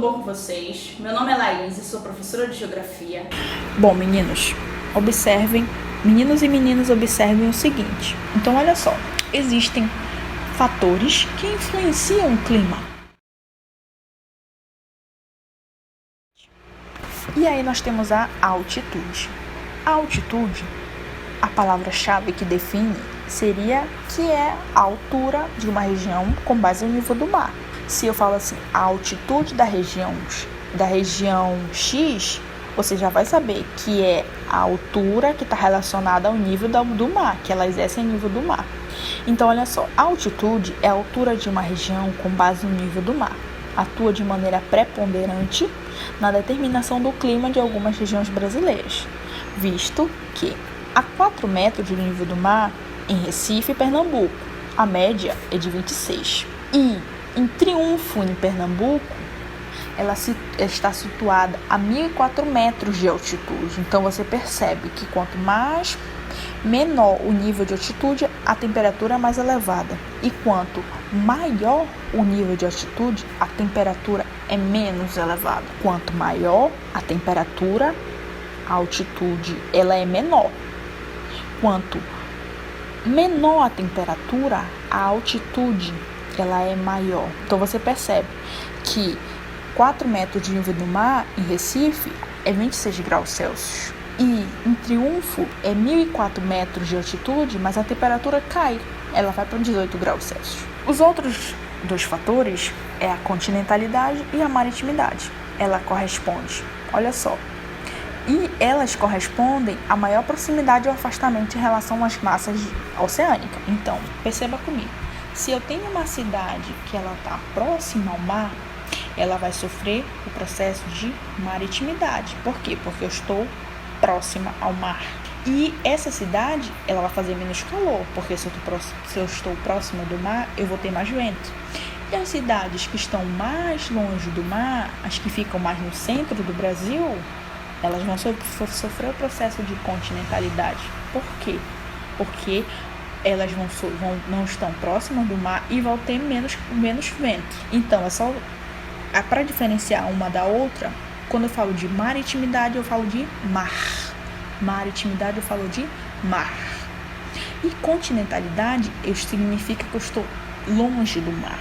tudo bom com vocês? Meu nome é Laís e sou professora de Geografia. Bom, meninos, observem, meninos e meninas, observem o seguinte. Então, olha só, existem fatores que influenciam o clima. E aí nós temos a altitude. A altitude, a palavra-chave que define seria que é a altura de uma região com base no nível do mar. Se eu falo assim, a altitude da região X, você já vai saber que é a altura que está relacionada ao nível do mar, que ela exerce em nível do mar. Então, olha só, a altitude é a altura de uma região com base no nível do mar. Atua de maneira preponderante na determinação do clima de algumas regiões brasileiras, visto que a 4 metros do nível do mar, em Recife e Pernambuco, a média é de 26. E em Triunfo, em Pernambuco, ela está situada a 1.004 metros de altitude. Então, você percebe que quanto menor o nível de altitude, a temperatura é mais elevada. E quanto maior o nível de altitude, a temperatura é menos elevada. Quanto maior a temperatura, a altitude ela é menor. Quanto menor a temperatura, a altitude ela é maior. Então, você percebe que 4 metros de nível do mar em Recife é 26 graus Celsius. E em Triunfo é 1.004 metros de altitude, mas a temperatura cai. Ela vai para 18 graus Celsius. Os outros dois fatores é a continentalidade e a maritimidade. Ela corresponde, olha só. E elas correspondem à maior proximidade ou afastamento em relação às massas oceânicas. Então, perceba comigo. Se eu tenho uma cidade que ela está próxima ao mar, ela vai sofrer o processo de maritimidade. Por quê? Porque eu estou próxima ao mar. E essa cidade, ela vai fazer menos calor, porque se eu estou próxima do mar, eu vou ter mais vento. E as cidades que estão mais longe do mar, as que ficam mais no centro do Brasil, elas vão sofrer o processo de continentalidade. Por quê? Porque elas não estão próximas do mar e vão ter menos vento. Então, para diferenciar uma da outra, quando eu falo de maritimidade, eu falo de mar. Maritimidade, eu falo de mar. E continentalidade, significa que eu estou longe do mar.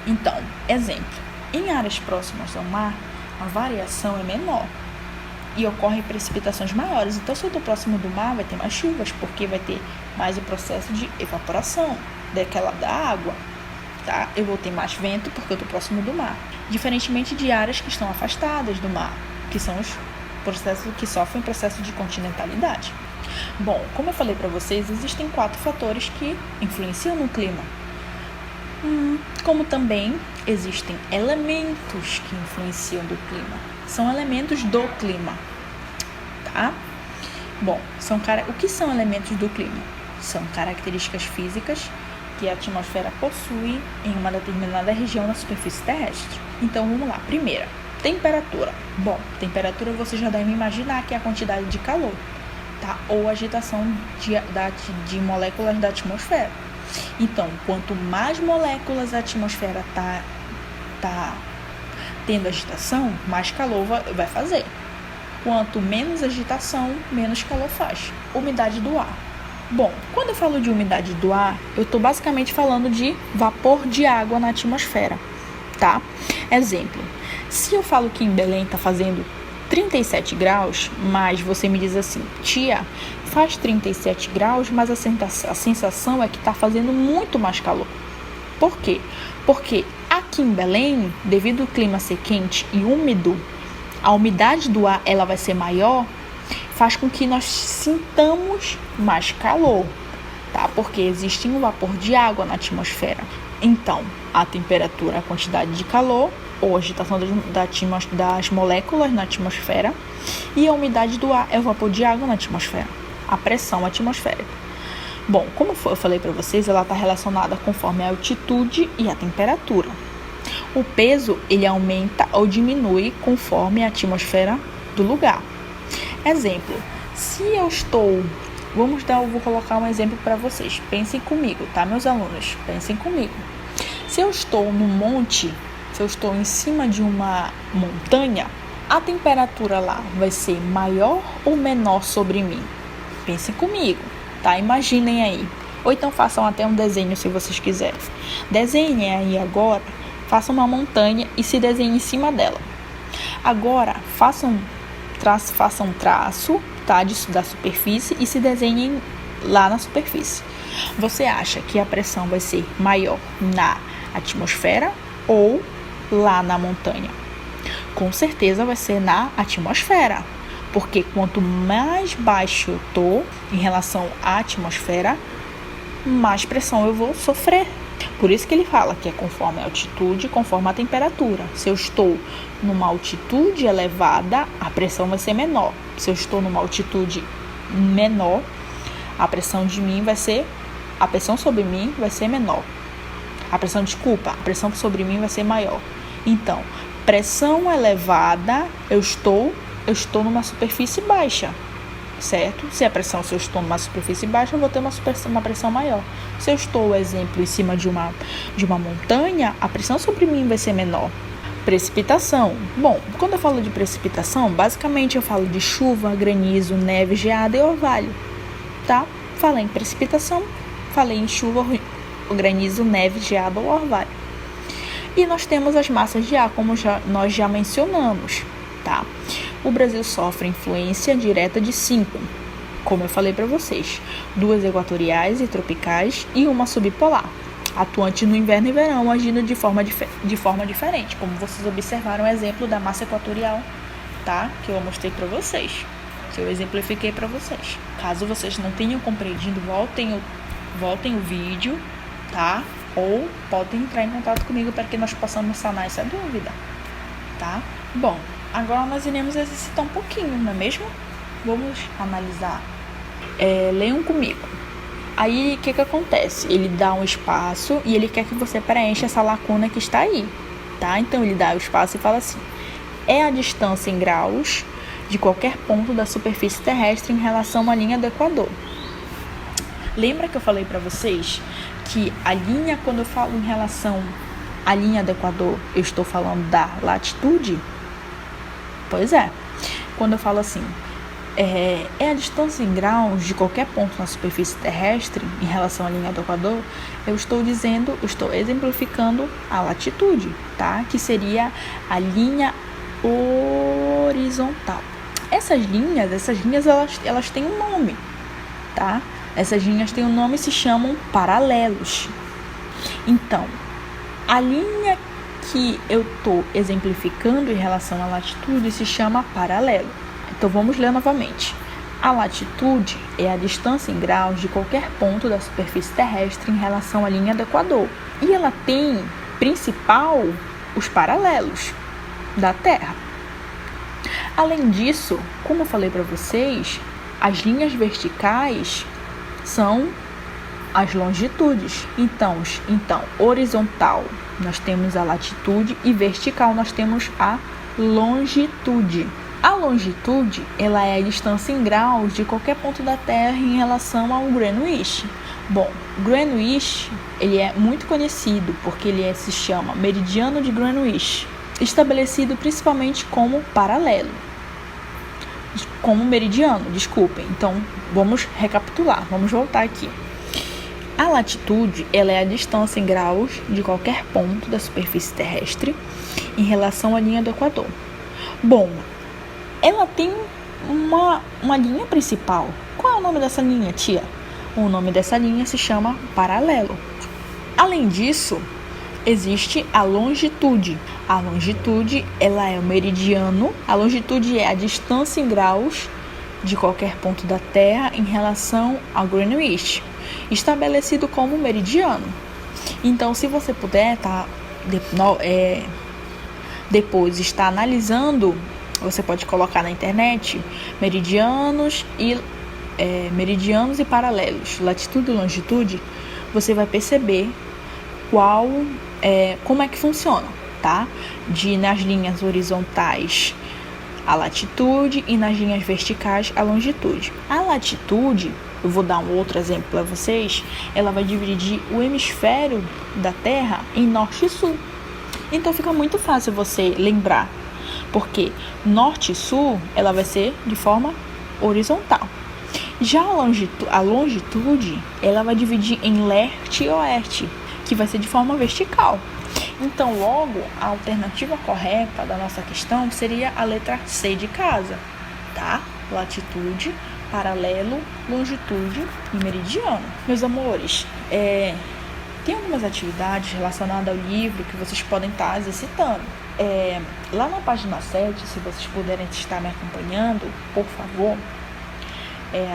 Então, exemplo, em áreas próximas ao mar, a variação é menor e ocorrem precipitações maiores. Então, se eu estou próximo do mar, vai ter mais chuvas, porque vai ter mais o processo de evaporação da água, tá? Eu vou ter mais vento, porque eu estou próximo do mar. Diferentemente de áreas que estão afastadas do mar, que são os processos que sofrem processo de continentalidade. Bom, como eu falei para vocês, existem 4 fatores que influenciam no clima. Como também existem elementos que influenciam do clima. São elementos do clima, tá? Bom, o que são elementos do clima? São características físicas que a atmosfera possui em uma determinada região da superfície terrestre. Então, vamos lá. Primeira, temperatura. Bom, temperatura você já deve imaginar que é a quantidade de calor, tá? Ou agitação de moléculas da atmosfera. Então, quanto mais moléculas a atmosfera tá tendo agitação, mais calor vai fazer. Quanto menos agitação, menos calor faz. Umidade do ar. Bom, quando eu falo de umidade do ar, eu estou basicamente falando de vapor de água na atmosfera, tá? Exemplo, se eu falo que em Belém está fazendo 37 graus, mas você me diz assim, tia, faz 37 graus, mas a sensação é que está fazendo muito mais calor. Por quê? Porque aqui em Belém, devido ao clima ser quente e úmido, a umidade do ar ela vai ser maior, faz com que nós sintamos mais calor, tá? Porque existe um vapor de água na atmosfera. Então, a temperatura, a quantidade de calor ou a agitação das moléculas na atmosfera, e a umidade do ar é o vapor de água na atmosfera, a pressão atmosférica. Bom, como eu falei para vocês, ela está relacionada conforme a altitude e a temperatura. O peso, ele aumenta ou diminui conforme a atmosfera do lugar. Exemplo, se eu estou... vou colocar um exemplo para vocês. Pensem comigo, tá, meus alunos? Pensem comigo. Se eu estou no monte, se eu estou em cima de uma montanha, a temperatura lá vai ser maior ou menor sobre mim? Pensem comigo, tá? Imaginem aí. Ou então façam até um desenho se vocês quiserem. Desenhem aí agora, façam uma montanha e se desenhem em cima dela. Agora, façam um traço, tá, da superfície e se desenhem lá na superfície. Você acha que a pressão vai ser maior na atmosfera ou lá na montanha? Com certeza vai ser na atmosfera, porque quanto mais baixo eu tô em relação à atmosfera, mais pressão eu vou sofrer. Por isso que ele fala que é conforme a altitude, conforme a temperatura. Se eu estou numa altitude elevada, a pressão vai ser menor. Se eu estou numa altitude menor, a pressão sobre mim vai ser menor. A pressão sobre mim vai ser maior. Então, pressão elevada, eu estou numa superfície baixa, certo? Se eu estou numa superfície baixa, eu vou ter uma pressão maior. Se eu estou, exemplo, em cima de uma montanha, a pressão sobre mim vai ser menor. Precipitação. Bom, quando eu falo de precipitação, basicamente eu falo de chuva, granizo, neve, geada e orvalho, tá? Falei em precipitação, falei em chuva, granizo, neve, geada ou orvalho. E nós temos as massas de ar, como nós já mencionamos, tá? O Brasil sofre influência direta de 5, como eu falei para vocês, 2 equatoriais e tropicais e uma subpolar, atuante no inverno e verão, agindo de forma diferente, como vocês observaram o exemplo da massa equatorial, tá? Que eu mostrei para vocês, que eu exemplifiquei para vocês. Caso vocês não tenham compreendido, voltem o vídeo, tá? Ou podem entrar em contato comigo para que nós possamos sanar essa dúvida, tá? Bom, agora nós iremos exercitar um pouquinho, não é mesmo? Vamos analisar. Leiam comigo. Aí, o que acontece? Ele dá um espaço e ele quer que você preencha essa lacuna que está aí, tá? Então, ele dá o espaço e fala assim: é a distância em graus de qualquer ponto da superfície terrestre em relação à linha do Equador. Lembra que eu falei para vocês que a linha, quando eu falo em relação à linha do Equador, eu estou falando da latitude? Pois é. Quando eu falo assim, é a distância em graus de qualquer ponto na superfície terrestre em relação à linha do Equador, eu estou exemplificando a latitude, tá? Que seria a linha horizontal. Essas linhas elas têm um nome, tá? Essas linhas têm um nome e se chamam paralelos. Então, a linha que eu estou exemplificando em relação à latitude se chama paralelo. Então, vamos ler novamente. A latitude é a distância em graus de qualquer ponto da superfície terrestre em relação à linha do Equador. E ela tem, principal, os paralelos da Terra. Além disso, como eu falei para vocês, as linhas verticais são as longitudes. Então, horizontal nós temos a latitude e vertical nós temos a longitude. A longitude, ela é a distância em graus de qualquer ponto da Terra em relação ao Greenwich. Bom, Greenwich, ele é muito conhecido porque ele se chama meridiano de Greenwich, estabelecido principalmente como paralelo. Como meridiano, desculpem. Então, vamos recapitular, vamos voltar aqui. A latitude, ela é a distância em graus de qualquer ponto da superfície terrestre em relação à linha do Equador. Bom, ela tem uma linha principal. Qual é o nome dessa linha, tia? O nome dessa linha se chama paralelo. Além disso, existe a longitude. A longitude, ela é o meridiano. A longitude é a distância em graus de qualquer ponto da Terra em relação ao Greenwich, estabelecido como meridiano. Então, se você puder, depois está analisando, você pode colocar na internet meridianos e paralelos, latitude e longitude, você vai perceber como é que funciona, tá? Nas linhas horizontais a latitude e nas linhas verticais a longitude. A latitude, eu vou dar um outro exemplo para vocês, ela vai dividir o hemisfério da Terra em norte e sul. Então fica muito fácil você lembrar, porque norte e sul, ela vai ser de forma horizontal. Já a longitude, ela vai dividir em leste e oeste, que vai ser de forma vertical. Então, logo, a alternativa correta da nossa questão seria a letra C de casa, tá? Latitude, paralelo, longitude e meridiano. Meus amores, tem algumas atividades relacionadas ao livro que vocês podem estar exercitando. Lá na página 7, se vocês puderem estar me acompanhando, por favor,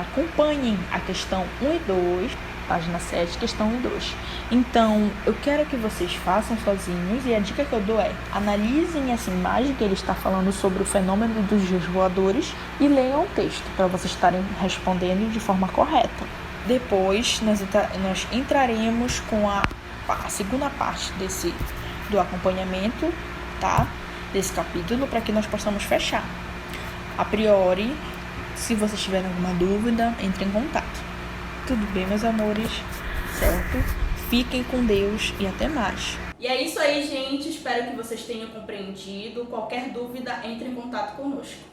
acompanhem a questão 1 e 2, página 7, questão 1 e 2. Então, eu quero que vocês façam sozinhos e a dica que eu dou é: analisem essa imagem que ele está falando sobre o fenômeno dos dias voadores e leiam o texto para vocês estarem respondendo de forma correta. Depois, nós entraremos com a segunda parte do acompanhamento, tá? Desse capítulo, para que nós possamos fechar. A priori, se vocês tiverem alguma dúvida, entrem em contato. Tudo bem, meus amores? Certo? Fiquem com Deus e até mais. E é isso aí, gente. Espero que vocês tenham compreendido. Qualquer dúvida, entre em contato conosco.